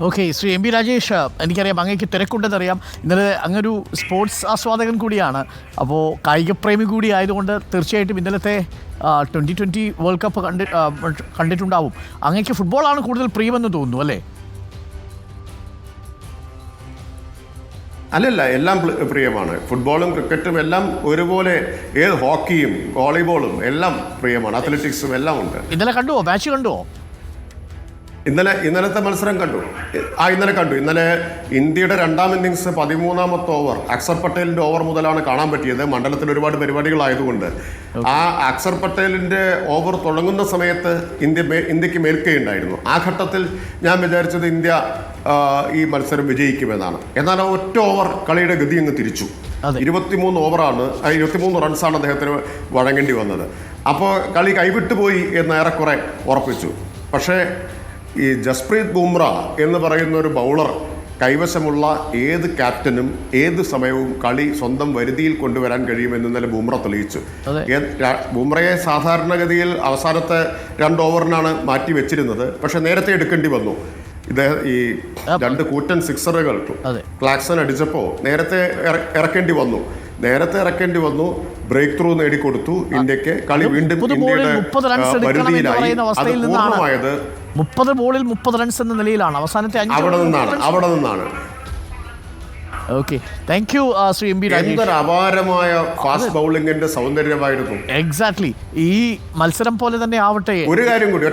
Okay, Shri M P Rajesh, എനിക്കറിയാം അങ്ങേക്ക് തിരക്കുണ്ടെന്നറിയാം. ഇന്നലെ അങ്ങൊരു സ്പോർട്സ് ആസ്വാദകൻ കൂടിയാണ്, അപ്പോൾ കായികപ്രേമി കൂടി ആയതുകൊണ്ട് തീർച്ചയായിട്ടും ഇന്നലത്തെ 2020 വേൾഡ് കപ്പ് കണ്ടിട്ടുണ്ടാവും. അങ്ങേക്ക് ഫുട്ബോളാണ് കൂടുതൽ പ്രിയമെന്ന് തോന്നുന്നു അല്ലേ? അല്ലല്ല, എല്ലാം പ്രിയമാണ്. ഫുട്ബോളും ക്രിക്കറ്റും എല്ലാം ഒരുപോലെ, ഹോക്കിയും വോളിബോളും എല്ലാം പ്രിയമാണ്. അത്ലറ്റിക്സും എല്ലാം ഉണ്ട്. ഇന്നലെ കണ്ടുവോ? മാച്ച് കണ്ടുവോ? ഇന്നലത്തെ മത്സരം കണ്ടു. ഇന്നലെ ഇന്ത്യയുടെ രണ്ടാം ഇന്നിങ്സ് 13ാമത്തെ ഓവർ അക്സർ പട്ടേലിന്റെ ഓവർ മുതലാണ് കാണാൻ പറ്റിയത്. മണ്ഡലത്തിൽ ഒരുപാട് പരിപാടികളായതുകൊണ്ട് ആ അക്സർ പട്ടേലിന്റെ ഓവർ തുടങ്ങുന്ന സമയത്ത് ഇന്ത്യക്ക് മേൽക്കൈയുണ്ടായിരുന്നു. ആ ഘട്ടത്തിൽ ഞാൻ വിചാരിച്ചത് ഇന്ത്യ ഈ മത്സരം വിജയിക്കുമെന്നാണ്. എന്നാൽ ഒറ്റ ഓവർ കളിയുടെ ഗതി അങ്ങ് തിരിച്ചു. 23 റൺസാണ് അദ്ദേഹത്തിന് വഴങ്ങേണ്ടി വന്നത്. അപ്പോൾ കളി കൈവിട്ടു പോയി എന്ന് ഏറെക്കുറെ ഉറപ്പിച്ചു. പക്ഷേ ഈ ജസ്പ്രീത് ബുംറ എന്ന് പറയുന്ന ഒരു ബൗളർ കൈവശമുള്ള ഏത് ക്യാപ്റ്റനും ഏത് സമയവും കളി സ്വന്തം വരുതിയിൽ കൊണ്ടുവരാൻ കഴിയുമെന്ന് ഇന്നലെ ബുംറ തെളിയിച്ചു. ബുംറയെ സാധാരണഗതിയിൽ അവസാനത്തെ 2 ഓവറിനാണ് മാറ്റി വെച്ചിരുന്നത്. പക്ഷെ നേരത്തെ എടുക്കേണ്ടി വന്നു. ഈ 2 കൂറ്റൻ സിക്സറുകൾ ക്ലാക്സൺ അടിച്ചപ്പോൾ നേരത്തെ ഇറക്കേണ്ടി വന്നു. ബ്രേക്ക് ത്രൂ നേടിക്കൊടുത്തു ഇന്ത്യക്ക്. കളി വീണ്ടും ഇന്ത്യയുടെ വരുതിയിലായി. അത് പൂർണ്ണമായത് 30 ബോളിൽ 30 റൺസ് എന്ന നിലയിലാണ് അവസാനത്തെ അവിടെ നിന്നാണ്. Okay, thank you Shri M P Rajesh. എന്തൊരു അപാരമായ ഫാസ്റ്റ് ബൗളിംഗിന്റെ സൗന്ദര്യമായിരുന്നു. എക്സാക്ട്ലി, ഈ മത്സരം പോലെ തന്നെ ആവട്ടെ. ഒരു കാര്യം കൂടി,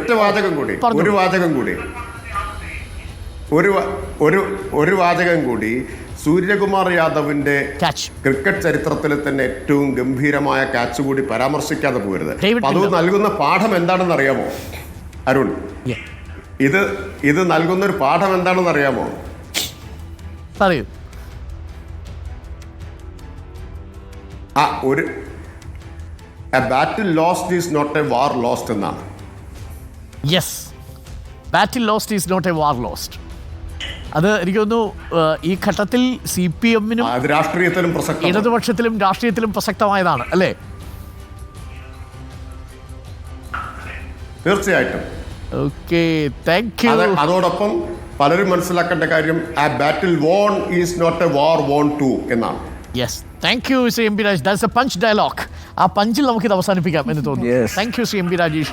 ഒരു വാചകം കൂടി. സൂര്യകുമാർ യാദവിന്റെ ക്രിക്കറ്റ് ചരിത്രത്തിൽ തന്നെ ഏറ്റവും ഗംഭീരമായ ക്യാച്ച് കൂടി പരാമർശിക്കാതെ പോകരുത്. അത് നൽകുന്ന പാഠം എന്താണെന്ന് അറിയാമോ അരുൺ? ഇത് നൽകുന്ന ഒരു പാഠം എന്താണെന്ന് അറിയാമോ? പറയൂ. A battle lost is not a war lost എന്നാണ്. Yes, battle lost is not a war lost. അത് എനിക്ക് തോന്നുന്നു ഈ ഘട്ടത്തിൽ CPM-നും രാഷ്ട്രീയത്തിലും ഇടതുപക്ഷത്തിലും രാഷ്ട്രീയത്തിലും പ്രസക്തമായതാണ് അല്ലേ? തീർച്ചയായിട്ടും. Okay, thank you. അതോടൊപ്പം പലരും മനസ്സിലാക്കേണ്ട കാര്യം, a battle won is not a war won too എന്നാണ്. Yes, thank you Shri M P Rajesh. That's a punch dialogue. ആ പഞ്ചിൽ നമുക്കിത് അവസാനിപ്പിക്കാം എന്ന് തോന്നുന്നു. Thank you Shri M P Rajesh.